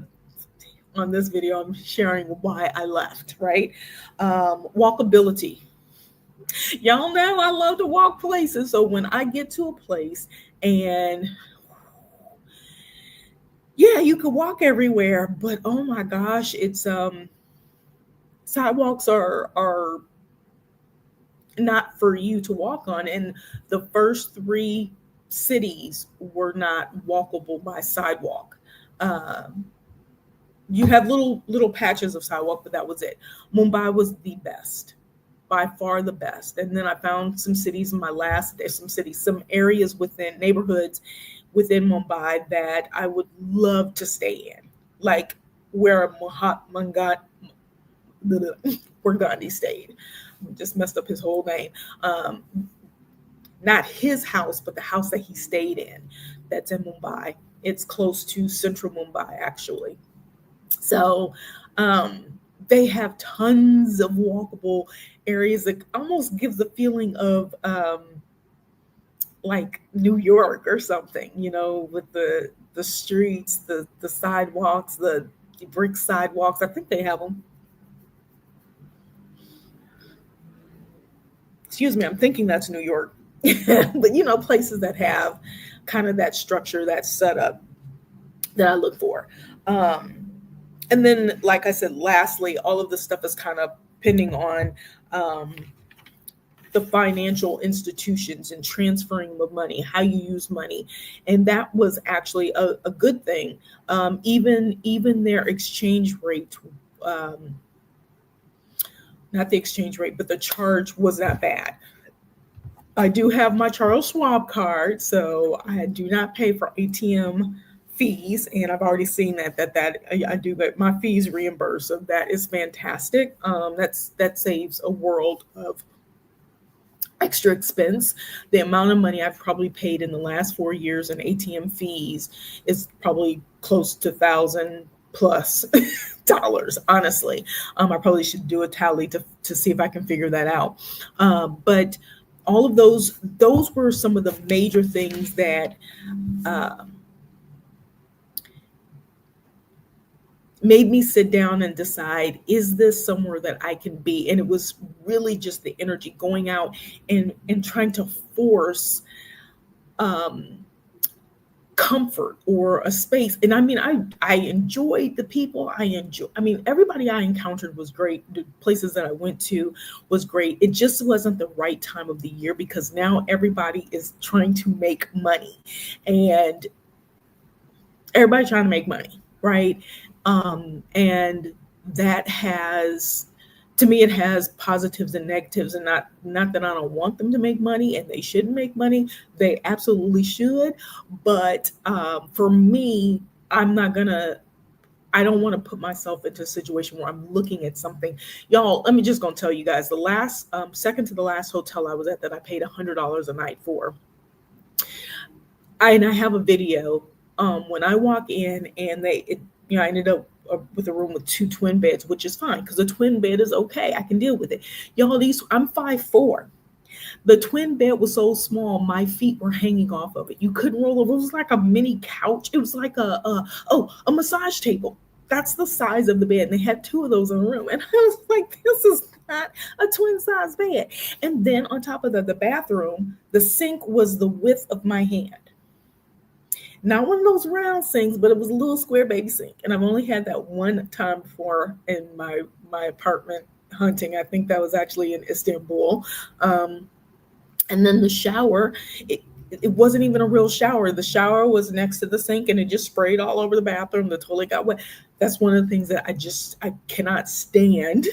[SPEAKER 1] on this video, I'm sharing why I left, right? Walkability. Y'all know I love to walk places. So when I get to a place, and yeah, you could walk everywhere, but oh my gosh, it's sidewalks are not for you to walk on. And the first 3 cities were not walkable by sidewalk. Um, you have little patches of sidewalk, but that was it. Mumbai was the best, by far the best. And then I found some cities in my last day, some areas within neighborhoods within Mumbai that I would love to stay in, like where Mahatma Gandhi, where Gandhi stayed. just messed up his whole name. Um, Not his house, but the house that he stayed in. That's in Mumbai. It's close to central Mumbai, actually. So um, they have tons of walkable areas that almost gives the feeling of like New York or something, with the streets, the sidewalks, the brick sidewalks. I think they have them. Excuse me, I'm thinking that's New York. But places that have kind of that structure, that setup that I look for. Um, and then, like I said, lastly, all of this stuff is kind of pending on um, the financial institutions and transferring the money, how you use money, and that was actually a good thing. Even their exchange rate, um, not the exchange rate, but the charge was not bad. I do have my Charles Schwab card, so I do not pay for ATM fees, and I've already seen that I do get my fees reimbursed, so that is fantastic. That saves a world of extra expense. The amount of money I've probably paid in the last 4 years in ATM fees is probably close to thousand plus dollars. Honestly, I probably should do a tally to see if I can figure that out. But all of those were some of the major things that uh, made me sit down and decide, is this somewhere that I can be? And it was really just the energy going out and trying to force um, comfort or a space. And I mean, I enjoyed the people. I mean, everybody I encountered was great. The places that I went to was great. It just wasn't the right time of the year because now everybody is trying to make money, and everybody trying to make money, right? And that has, to me, it has positives and negatives, and not that I don't want them to make money, and they shouldn't make money. They absolutely should, but for me, I'm not gonna. I don't want to put myself into a situation where I'm looking at something. Y'all, let me just gonna tell you guys, the last second to the last hotel I was at that I paid $100 a night for. And I have a video when I walk in, and I ended up with a room with two twin beds, which is fine because a twin bed is okay. I can deal with it. Y'all, I'm 5'4". The twin bed was so small, my feet were hanging off of it. You couldn't roll over. It was like a mini couch. It was like a massage table. That's the size of the bed. And they had two of those in the room. And I was like, this is not a twin size bed. And then on top of that, the bathroom, the sink was the width of my hand. Not one of those round sinks, but it was a little square baby sink. And I've only had that one time before in my apartment hunting. I think that was actually in Istanbul. And then the shower, it wasn't even a real shower. The shower was next to the sink and it just sprayed all over the bathroom. The toilet got wet. That's one of the things that I cannot stand.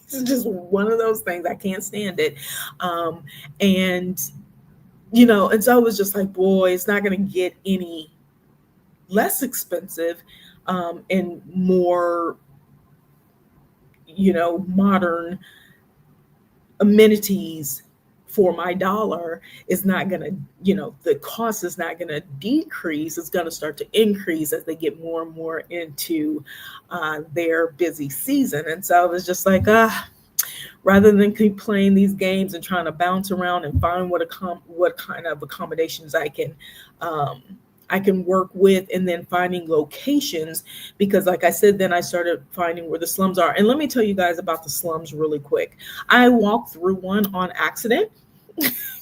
[SPEAKER 1] It's just one of those things. I can't stand it. And and so I was just like, boy, it's not going to get any less expensive and more, modern amenities for my dollar. Is not going to, the cost is not going to decrease. It's going to start to increase as they get more and more into their busy season. And so I was just like, rather than keep playing these games and trying to bounce around and find what kind of accommodations I can work with, and then finding locations, because like I said, then I started finding where the slums are. And let me tell you guys about the slums really quick. I walked through one on accident.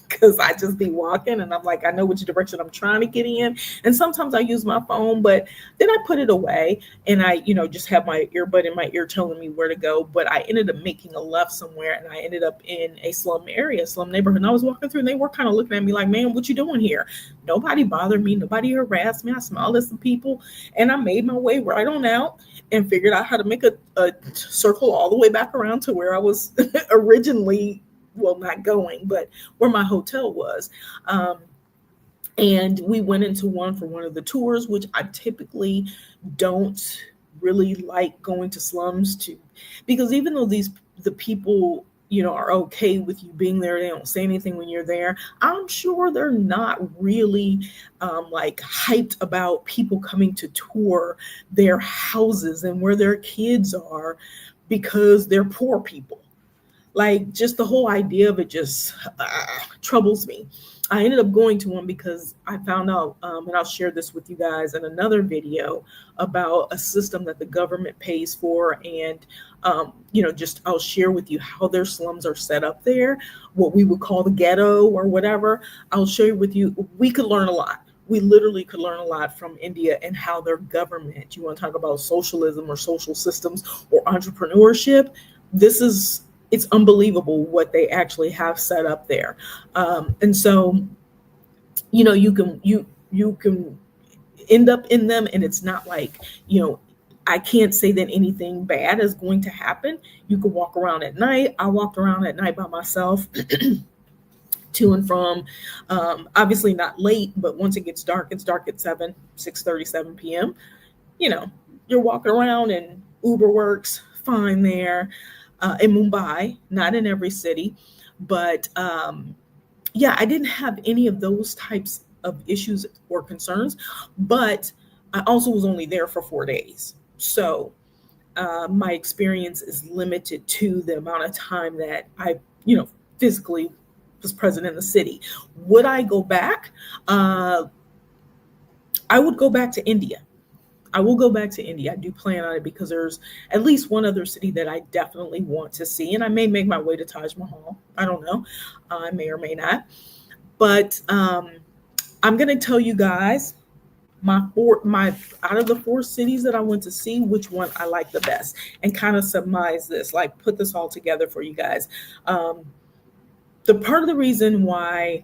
[SPEAKER 1] Because I just be walking and I'm like, I know which direction I'm trying to get in. And sometimes I use my phone, but then I put it away and I, just have my earbud in my ear telling me where to go. But I ended up making a left somewhere and I ended up in a slum area, slum neighborhood. And I was walking through and they were kind of looking at me like, man, what you doing here? Nobody bothered me. Nobody harassed me. I smiled at some people and I made my way right on out and figured out how to make a circle all the way back around to where I was originally, well, not going, but where my hotel was. And we went into one for one of the tours, which I typically don't really like going to slums to, because even though the people are okay with you being there. They don't say anything when you're there. I'm sure they're not really like hyped about people coming to tour their houses and where their kids are because they're poor people. Like, just the whole idea of it just troubles me. I ended up going to one because I found out, and I'll share this with you guys in another video, about a system that the government pays for. And, just I'll share with you how their slums are set up there, what we would call the ghetto or whatever. I'll share with you, we could learn a lot. We literally could learn a lot from India and how their government, you want to talk about socialism or social systems or entrepreneurship. It's unbelievable what they actually have set up there. And so, you can end up in them, and it's not like, I can't say that anything bad is going to happen. You could walk around at night. I walked around at night by myself to and from, obviously not late, but once it gets dark, it's dark at 6:37 p.m. you know, you're walking around, and Uber works fine there, in Mumbai, not in every city. But yeah, I didn't have any of those types of issues or concerns. But I also was only there for 4 days. So my experience is limited to the amount of time that I, physically was present in the city. Would I go back? I would go back to India. I will go back to India. I do plan on it because there's at least one other city that I definitely want to see, and I may make my way to Taj Mahal. I don't know. I may or may not. But I'm going to tell you guys my out of the four cities that I went to see, which one I like the best, and kind of surmise this, like put this all together for you guys. The part of the reason why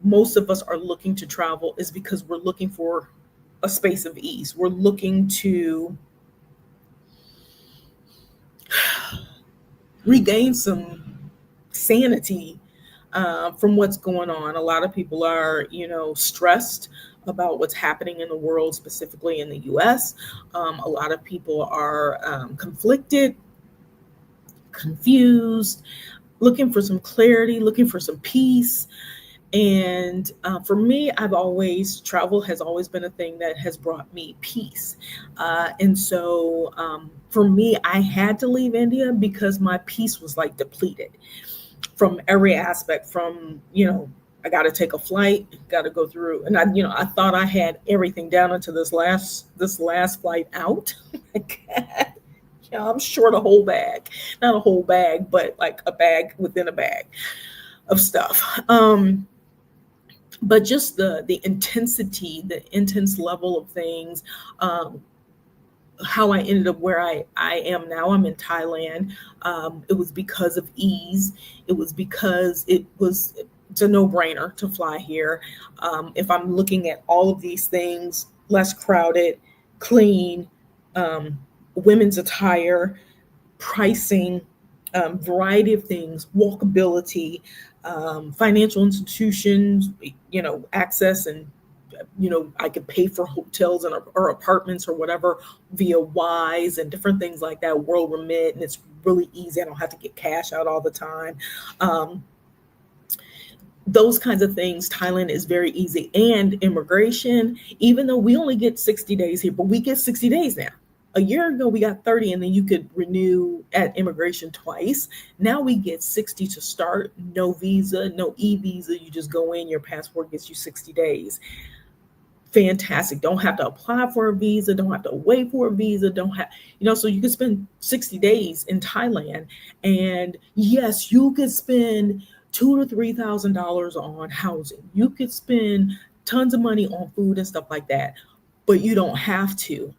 [SPEAKER 1] most of us are looking to travel is because we're looking for a space of ease. We're looking to regain some sanity from what's going on. A lot of people are, stressed about what's happening in the world, specifically in the US. A lot of people are conflicted, confused, looking for some clarity, looking for some peace. And for me, travel has always been a thing that has brought me peace. And so for me, I had to leave India because my peace was like depleted from every aspect. From, I got to take a flight, got to go through. And I thought I had everything down until this last flight out. I'm short a whole bag, not a whole bag, but like a bag within a bag of stuff. But just the intensity, the intense level of things, how I ended up where I am now. I'm in Thailand. It was because of ease. It was because it's a no-brainer to fly here. If I'm looking at all of these things, less crowded, clean, women's attire, pricing, variety of things, walkability, financial institutions, access, and I could pay for hotels or apartments or whatever via Wise and different things like that. World Remit, and it's really easy. I don't have to get cash out all the time. Those kinds of things. Thailand is very easy. And immigration, even though we only get 60 days here, but we get 60 days now. A year ago, we got 30, and then you could renew at immigration twice. Now we get 60 to start. No visa, no e-visa. You just go in, your passport gets you 60 days. Fantastic. Don't have to apply for a visa. Don't have to wait for a visa. Don't have, so you could spend 60 days in Thailand. And yes, you could spend $2,000 to $3,000 on housing. You could spend tons of money on food and stuff like that, but you don't have to.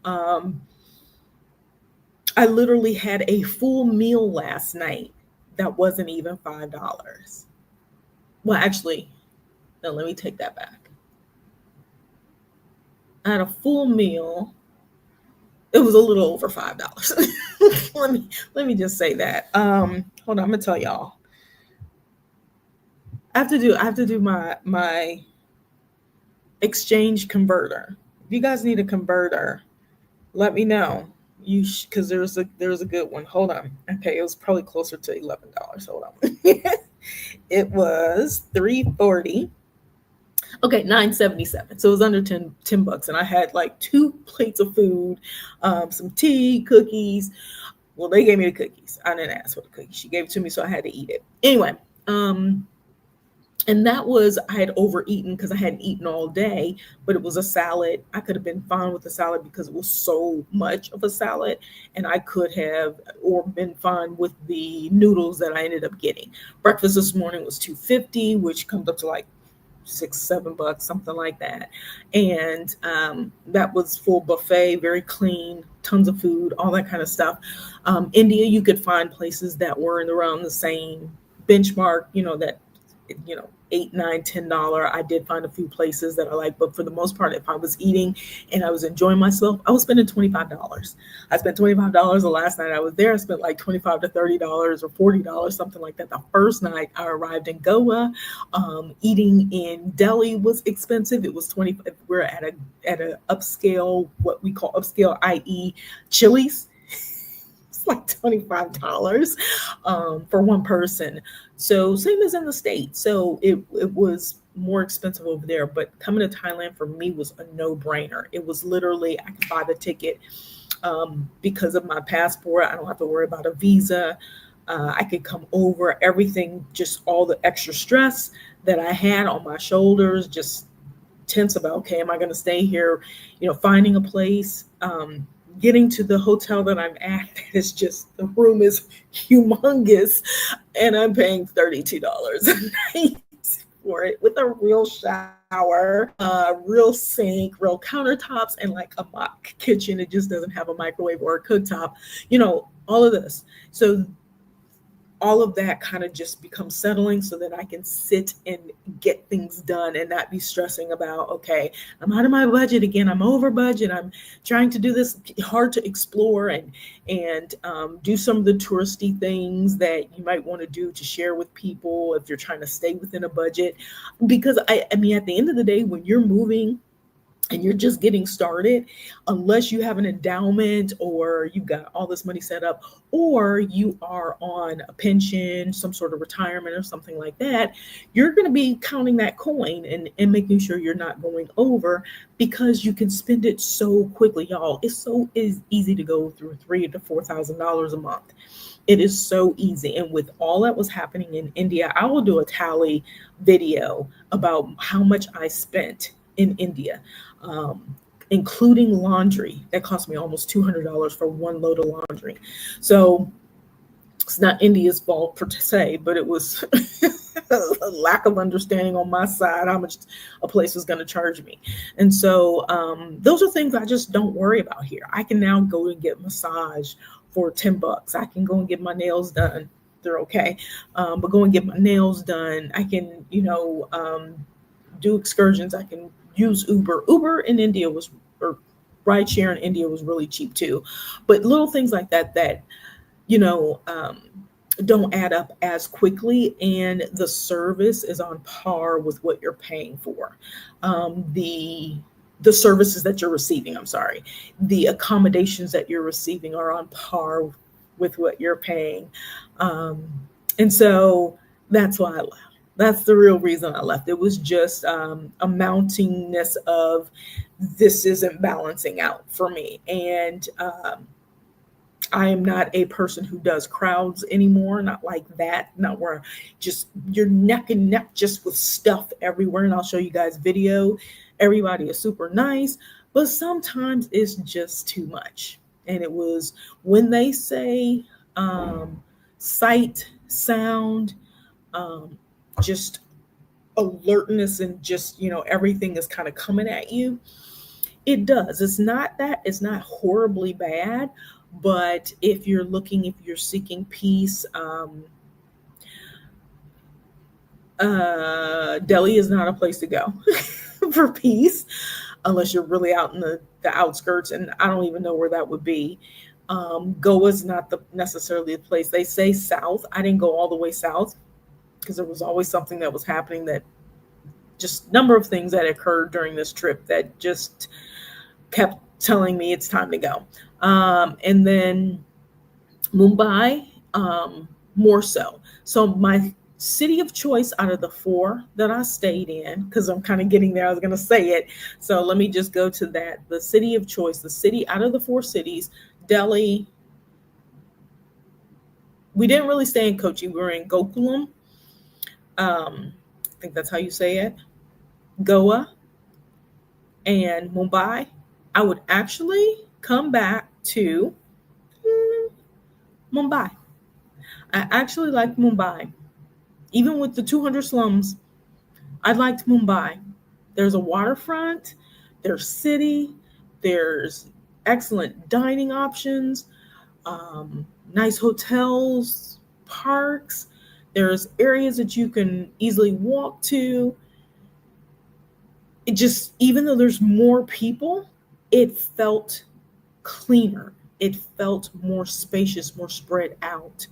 [SPEAKER 1] I literally had a full meal last night that wasn't even $5. Well, actually, no, let me take that back. I had a full meal. It was a little over $5. let me just say that. Hold on, I'm gonna tell y'all. I have to do my exchange converter. If you guys need a converter, let me know. Because there's a good one. Hold on. Okay, it was probably closer to $11. Hold on. It was 340. Okay, 9.77. So it was under 10 bucks, and I had like two plates of food, some tea, cookies. Well, they gave me the cookies. I didn't ask for the cookies. She gave it to me, so I had to eat it. Anyway, and that was, I had overeaten because I hadn't eaten all day, but it was a salad. I could have been fine with the salad because it was so much of a salad, and I could have or been fine with the noodles that I ended up getting. Breakfast this morning was 250, which comes up to like $6, $7, something like that. And that was full buffet, very clean, tons of food, all that kind of stuff. India, you could find places that were in around the same benchmark, that, $8, $9, $10. I did find a few places that I like, but for the most part, if I was eating and I was enjoying myself, I was spending $25. I spent $25 the last night I was there. I spent like $25 to $30 or $40, something like that. The first night I arrived in Goa, eating in Delhi was expensive. It was 20. We're at a upscale, what we call upscale, i.e., Chili's. It's like $25 for one person. So same as in the States. So it was more expensive over there. But coming to Thailand for me was a no-brainer. It was literally, I could buy the ticket because of my passport. I don't have to worry about a visa. I could come over, everything, just all the extra stress that I had on my shoulders, just tense about, okay, am I going to stay here? Finding a place, getting to the hotel that I'm at, it's just, the room is humongous, and I'm paying $32 a night for it, with a real shower, real sink, real countertops, and like a mock kitchen. It just doesn't have a microwave or a cooktop, all of this. So all of that kind of just becomes settling so that I can sit and get things done and not be stressing about, okay, I'm out of my budget again. I'm over budget. I'm trying to do this hard to explore and do some of the touristy things that you might want to do to share with people if you're trying to stay within a budget. Because I mean, at the end of the day, when you're moving and you're just getting started, unless you have an endowment or you've got all this money set up, or you are on a pension, some sort of retirement or something like that, you're going to be counting that coin and making sure you're not going over, because you can spend it so quickly, y'all. It's so easy to go through $3,000 to $4,000 a month. It is so easy. And with all that was happening in India, I will do a tally video about how much I spent in India, including laundry. That cost me almost $200 for one load of laundry. So it's not India's fault per se, but it was a lack of understanding on my side how much a place was going to charge me. And so those are things I just don't worry about here. I can now go and get massage for $10. I can go and get my nails done. They're okay. But go and get my nails done. I can, do excursions. I can use Uber. Uber in India or rideshare in India was really cheap too. But little things like that, don't add up as quickly, and the service is on par with what you're paying for. The services that you're receiving, I'm sorry, the accommodations that you're receiving are on par with what you're paying. And so that's why I left. That's the real reason I left. It was just a mountingness of, this isn't balancing out for me. And I am not a person who does crowds anymore, not like that, not where just you're neck and neck just with stuff everywhere. And I'll show you guys video. Everybody is super nice, but sometimes it's just too much. And it was when they say sight, sound, just alertness, and just, everything is kind of coming at you. It does. It's not horribly bad, but if you're seeking peace, Delhi is not a place to go for peace, unless you're really out in the outskirts, and I don't even know where that would be. Goa's not necessarily the place. They say south. I didn't go all the way south because there was always something that was happening, that just number of things that occurred during this trip that just kept telling me it's time to go. And then Mumbai, more so. So my city of choice out of the four that I stayed in, because I'm kind of getting there, I was going to say it. So let me just go to that. The city of choice, the city out of the four cities, Delhi. We didn't really stay in Kochi. We were in Gokulam. I think that's how you say it. Goa and Mumbai. I would actually come back to Mumbai. I actually liked Mumbai. Even with the 200 slums, I liked Mumbai. There's a waterfront, there's city, there's excellent dining options, nice hotels, parks. There's areas that you can easily walk to. It just, even though there's more people, it felt cleaner. It felt more spacious, more spread out.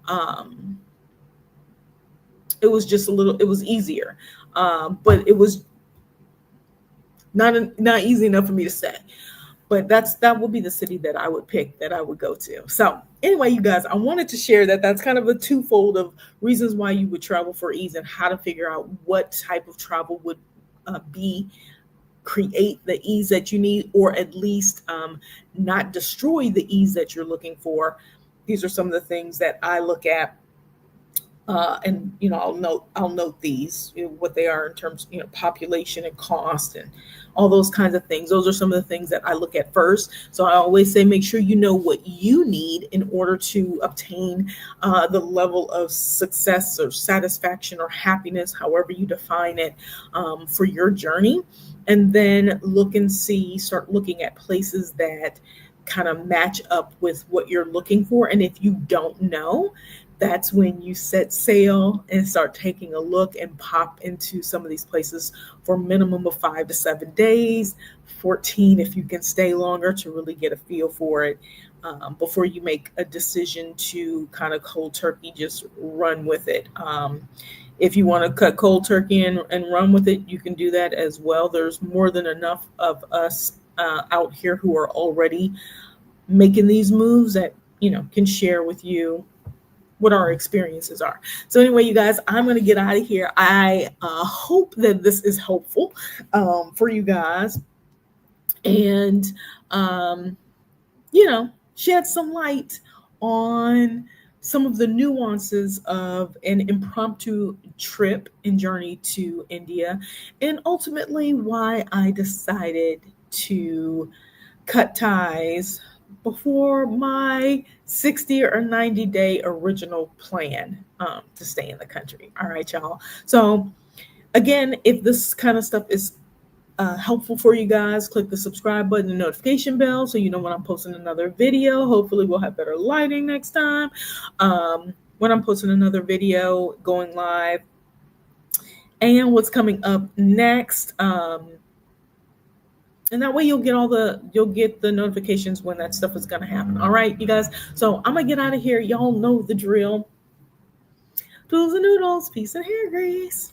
[SPEAKER 1] Um, it was just a little, it was easier. But it was not easy enough for me to stay. But that would be the city that I would pick, that I would go to. So anyway, you guys, I wanted to share that. That's kind of a twofold of reasons why you would travel for ease and how to figure out what type of travel would be create the ease that you need, or at least not destroy the ease that you're looking for. These are some of the things that I look at. And I'll note these, what they are in terms, population and cost and all those kinds of things. Those are some of the things that I look at first. So I always say, make sure you know what you need in order to obtain the level of success or satisfaction or happiness, however you define it, for your journey. And then start looking at places that kind of match up with what you're looking for. And if you don't know, that's when you set sail and start taking a look and pop into some of these places for a minimum of 5 to 7 days, 14 if you can stay longer, to really get a feel for it, before you make a decision to kind of cold turkey, just run with it. If you want to cut cold turkey and run with it, you can do that as well. There's more than enough of us out here who are already making these moves that, can share with you what our experiences are. So anyway, you guys, I'm going to get out of here. I hope that this is helpful for you guys, and shed some light on some of the nuances of an impromptu trip and journey to India, and ultimately why I decided to cut ties before my 60 or 90-day original plan to stay in the country. All right, y'all. So again, if this kind of stuff is helpful for you guys, click the subscribe button and notification bell so you know when I'm posting another video. Hopefully we'll have better lighting next time when I'm posting another video, going live, and what's coming up next. And that way you'll get the notifications when that stuff is going to happen. All right, you guys. So I'm going to get out of here. Y'all know the drill. Doodles and noodles, peace and hair grease.